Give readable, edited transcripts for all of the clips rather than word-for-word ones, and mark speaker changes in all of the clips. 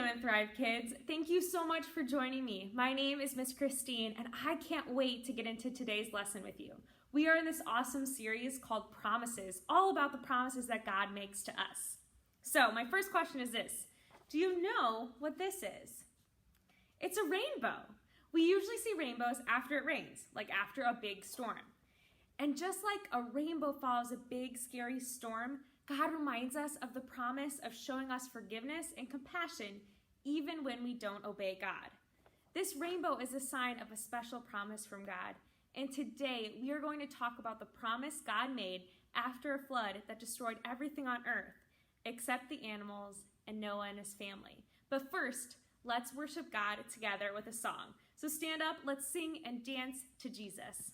Speaker 1: doing, Thrive Kids? Thank you so much for joining me. My name is Miss Christine, and I can't wait to get into today's lesson with you. We are in this awesome series called Promises, all about the promises that God makes to us. So my first question is this: do you know what this is? It's a rainbow. We usually see rainbows after it rains, like after a big storm. And just like a rainbow follows a big, scary storm, God reminds us of the promise of showing us forgiveness and compassion even when we don't obey God. This rainbow is a sign of a special promise from God. And today we are going to talk about the promise God made after a flood that destroyed everything on earth, except the animals and Noah and his family. But first, let's worship God together with a song. So stand up, let's sing and dance to Jesus.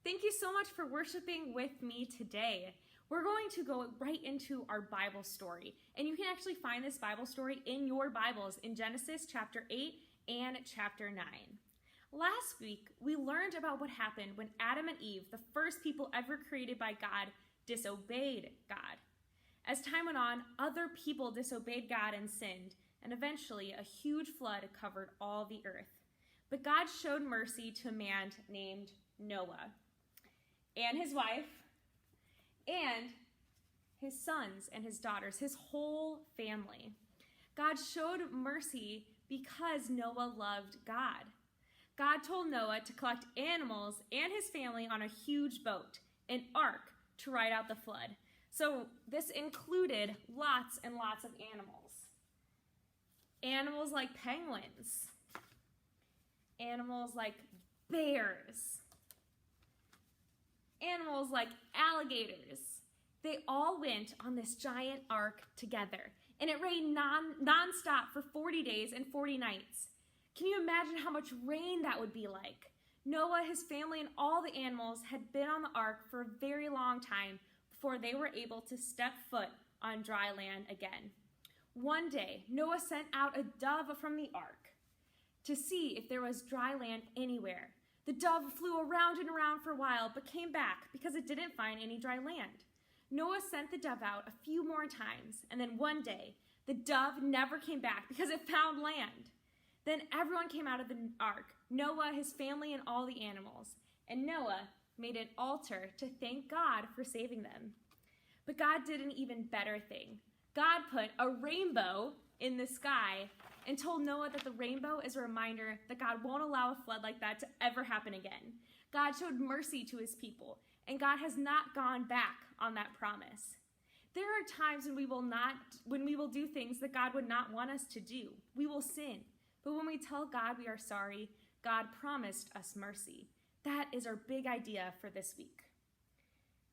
Speaker 1: Thank you so much for worshiping with me today. We're going to go right into our Bible story, and you can actually find this Bible story in your Bibles in Genesis chapter 8 and chapter 9. Last week, we learned about what happened when Adam and Eve, the first people ever created by God, disobeyed God. As time went on, other people disobeyed God and sinned, and eventually a huge flood covered all the earth. But God showed mercy to a man named Noah and his wife and his sons and his daughters, his whole family. God showed mercy because Noah loved God. God told Noah to collect animals and his family on a huge boat, an ark, to ride out the flood. So this included lots and lots of animals. Animals like penguins, animals like bears, animals like alligators. They all went on this giant ark together, and it rained non-stop for 40 days and 40 nights. Can you imagine how much rain that would be like? Noah, his family, and all the animals had been on the ark for a very long time before they were able to step foot on dry land again. One day, Noah sent out a dove from the ark to see if there was dry land anywhere. The dove flew around and around for a while, but came back because it didn't find any dry land. Noah sent the dove out a few more times, and then one day, the dove never came back because it found land. Then everyone came out of the ark, Noah, his family, and all the animals. And Noah made an altar to thank God for saving them. But God did an even better thing. God put a rainbow in the sky and told Noah that the rainbow is a reminder that God won't allow a flood like that to ever happen again. God showed mercy to his people, and God has not gone back on that promise. There are times when we will do things that God would not want us to do. We will sin. But when we tell God we are sorry, God promised us mercy. That is our big idea for this week.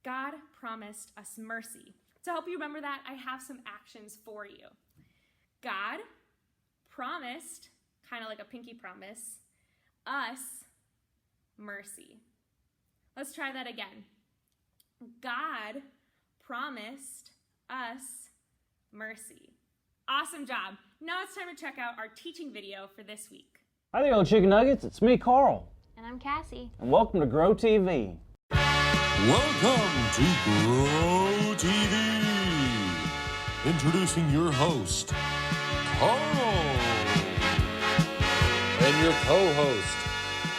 Speaker 1: God promised us mercy. To help you remember that, I have some actions for you. God promised, kind of like a pinky promise, us mercy. Let's try that again. God promised us mercy. Awesome job. Now it's time to check out our teaching video for this week.
Speaker 2: Hi there, old chicken nuggets. It's me, Carl.
Speaker 3: And I'm Cassie.
Speaker 2: And welcome to Grow TV.
Speaker 4: Welcome to Grow TV. Introducing your host, Carl. And your co-host,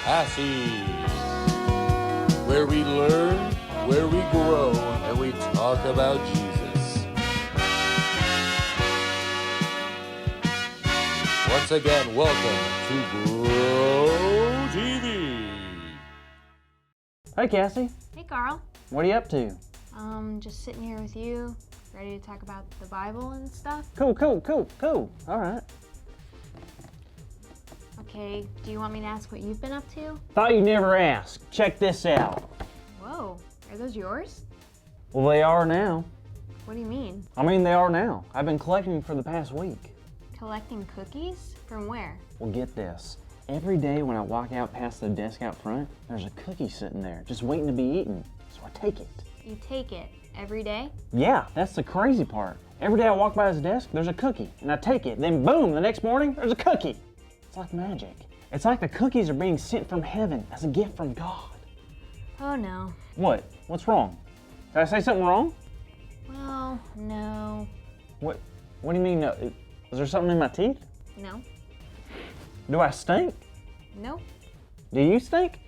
Speaker 4: Cassie. Where we learn, where we grow, and we talk about Jesus. Once again, welcome to Grow TV.
Speaker 2: Hey, Cassie.
Speaker 3: Hey, Carl.
Speaker 2: What are you up to?
Speaker 3: Just sitting here with you, ready to talk about the Bible and stuff.
Speaker 2: Cool. All right.
Speaker 3: Okay, do you want me to ask what you've been up to?
Speaker 2: Thought you'd never ask. Check this out.
Speaker 3: Whoa, are those yours?
Speaker 2: Well, they are now.
Speaker 3: What do you mean?
Speaker 2: They are now. I've been collecting them for the past week.
Speaker 3: Collecting cookies? From where?
Speaker 2: Well, get this. Every day when I walk out past the desk out front, there's a cookie sitting there, just waiting to be eaten. So I take it.
Speaker 3: You take it every day?
Speaker 2: Yeah, that's the crazy part. Every day I walk by his desk, there's a cookie, and I take it. Then boom, the next morning, there's a cookie. It's like magic. It's like the cookies are being sent from heaven as a gift from God.
Speaker 3: Oh no.
Speaker 2: What? What's wrong? Did I say something wrong?
Speaker 3: Well, no.
Speaker 2: What do you mean, no? Is there something in my teeth?
Speaker 3: No.
Speaker 2: Do I stink?
Speaker 3: Nope.
Speaker 2: Do you stink?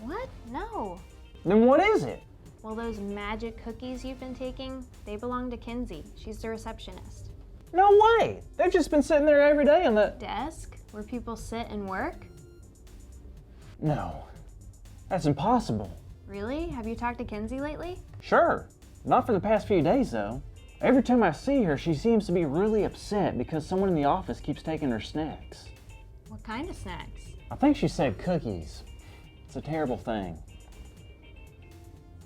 Speaker 3: What? No.
Speaker 2: Then what is it?
Speaker 3: Well, those magic cookies you've been taking, they belong to Kinsey. She's the receptionist.
Speaker 2: No way! They've just been sitting there every day on the...
Speaker 3: Desk? Where people sit and work?
Speaker 2: No. That's impossible.
Speaker 3: Really? Have you talked to Kinsey lately?
Speaker 2: Sure. Not for the past few days, though. Every time I see her, she seems to be really upset because someone in the office keeps taking her snacks.
Speaker 3: What kind of snacks?
Speaker 2: I think she said cookies. It's a terrible thing.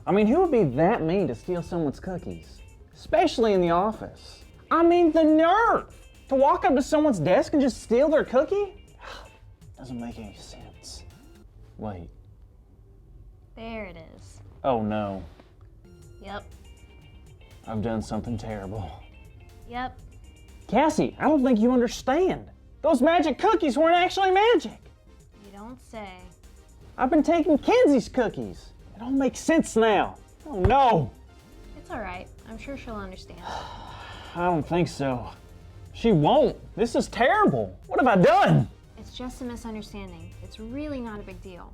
Speaker 2: I mean, who would be that mean to steal someone's cookies? Especially in the office. I mean, the nerve! To walk up to someone's desk and just steal their cookie? Doesn't make any sense. Wait.
Speaker 3: There it is.
Speaker 2: Oh no.
Speaker 3: Yep.
Speaker 2: I've done something terrible.
Speaker 3: Yep.
Speaker 2: Cassie, I don't think you understand. Those magic cookies weren't actually magic.
Speaker 3: You don't say.
Speaker 2: I've been taking Kenzie's cookies. It all makes sense now. Oh no.
Speaker 3: It's all right. I'm sure she'll understand.
Speaker 2: I don't think so. She won't. This is terrible. What have I done?
Speaker 3: It's just a misunderstanding. It's really not a big deal.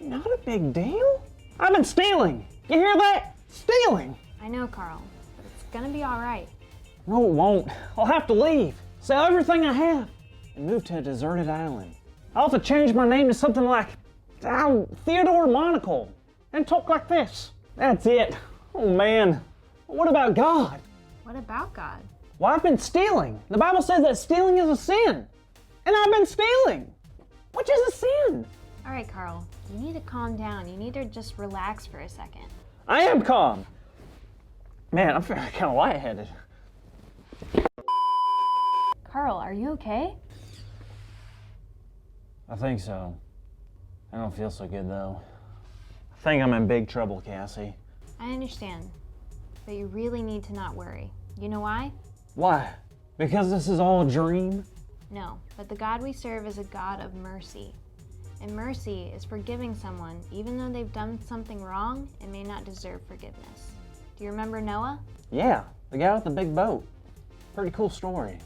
Speaker 2: Not a big deal. I've been stealing. You hear that? Stealing.
Speaker 3: I know, Carl, but it's gonna be all right.
Speaker 2: No, it won't. I'll have to leave. Sell everything I have and move to a deserted island. I'll have to change my name to something like Theodore Monocle and talk like this. That's it. Oh man. What about God?
Speaker 3: What about God?
Speaker 2: Well, I've been stealing. The Bible says that stealing is a sin. And I've been stealing. Which is a sin.
Speaker 3: All right, Carl, you need to calm down. You need to just relax for a second.
Speaker 2: I am calm. Man, I'm feeling kind of lightheaded.
Speaker 3: Carl, are you okay?
Speaker 2: I think so. I don't feel so good though. I think I'm in big trouble, Cassie.
Speaker 3: I understand, but you really need to not worry. You know why?
Speaker 2: Why? Because this is all a dream?
Speaker 3: No, but the God we serve is a God of mercy. And mercy is forgiving someone even though they've done something wrong and may not deserve forgiveness. Do you remember Noah?
Speaker 2: Yeah, the guy with the big boat. Pretty cool story.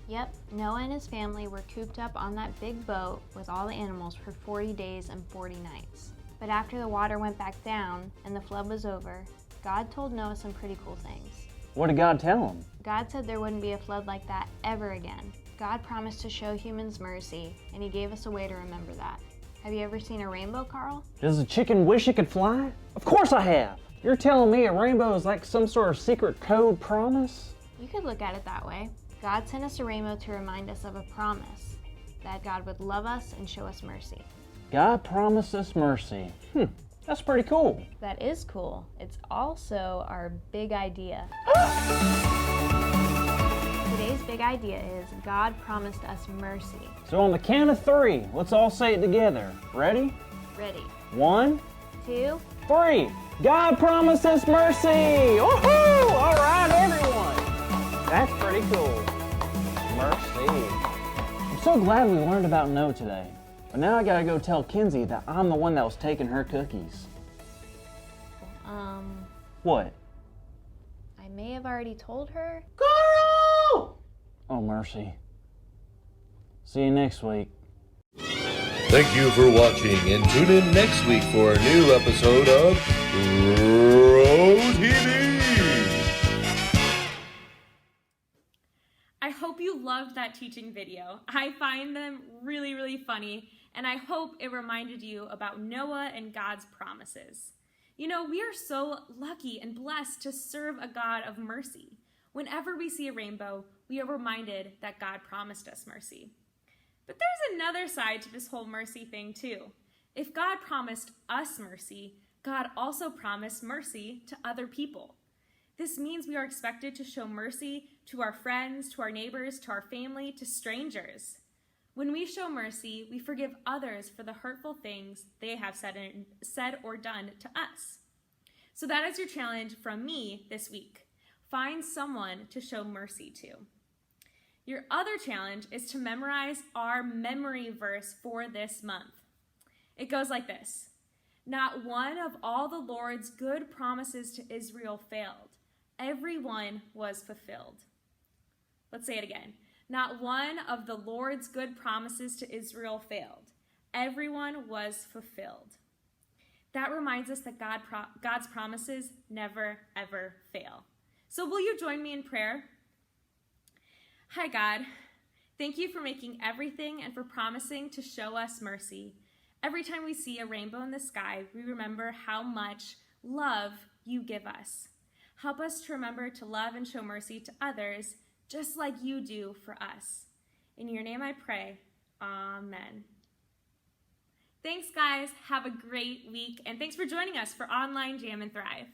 Speaker 3: Yep, Noah and his family were cooped up on that big boat with all the animals for 40 days and 40 nights. But after the water went back down and the flood was over, God told Noah some pretty cool things.
Speaker 2: What did God tell him?
Speaker 3: God said there wouldn't be a flood like that ever again. God promised to show humans mercy, and he gave us a way to remember that. Have you ever seen a rainbow, Carl?
Speaker 2: Does a chicken wish it could fly? Of course I have. You're telling me a rainbow is like some sort of secret code promise?
Speaker 3: You could look at it that way. God sent us a rainbow to remind us of a promise, that God would love us and show us mercy.
Speaker 2: God promised us mercy. That's pretty cool.
Speaker 3: That is cool. It's also our big idea. Today's big idea is God promised us mercy.
Speaker 2: So on the count of 3, let's all say it together. Ready?
Speaker 3: Ready?
Speaker 2: 1,
Speaker 3: 2,
Speaker 2: 3. God promised us mercy! Woohoo! All right, everyone. That's pretty cool. Mercy. I'm so glad we learned about no today. But now I gotta go tell Kinsey that I'm the one that was taking her cookies. What?
Speaker 3: I may have already told her.
Speaker 2: Carl! Oh, mercy. See you next week.
Speaker 4: Thank you for watching, and tune in next week for a new episode of Pro TV.
Speaker 1: I hope you loved that teaching video. I find them really, really funny, and I hope it reminded you about Noah and God's promises. You know, we are so lucky and blessed to serve a God of mercy. Whenever we see a rainbow, we are reminded that God promised us mercy. But there's another side to this whole mercy thing too. If God promised us mercy, God also promised mercy to other people. This means we are expected to show mercy to our friends, to our neighbors, to our family, to strangers. When we show mercy, we forgive others for the hurtful things they have said or done to us. So that is your challenge from me this week. Find someone to show mercy to. Your other challenge is to memorize our memory verse for this month. It goes like this. Not one of all the Lord's good promises to Israel failed. Every one was fulfilled. Let's say it again. Not one of the Lord's good promises to Israel failed. Everyone was fulfilled. That reminds us that God's promises never, ever fail. So will you join me in prayer? Hi, God. Thank you for making everything and for promising to show us mercy. Every time we see a rainbow in the sky, we remember how much love you give us. Help us to remember to love and show mercy to others, just like you do for us. In your name I pray, amen. Thanks, guys. Have a great week, and thanks for joining us for Online Jam and Thrive.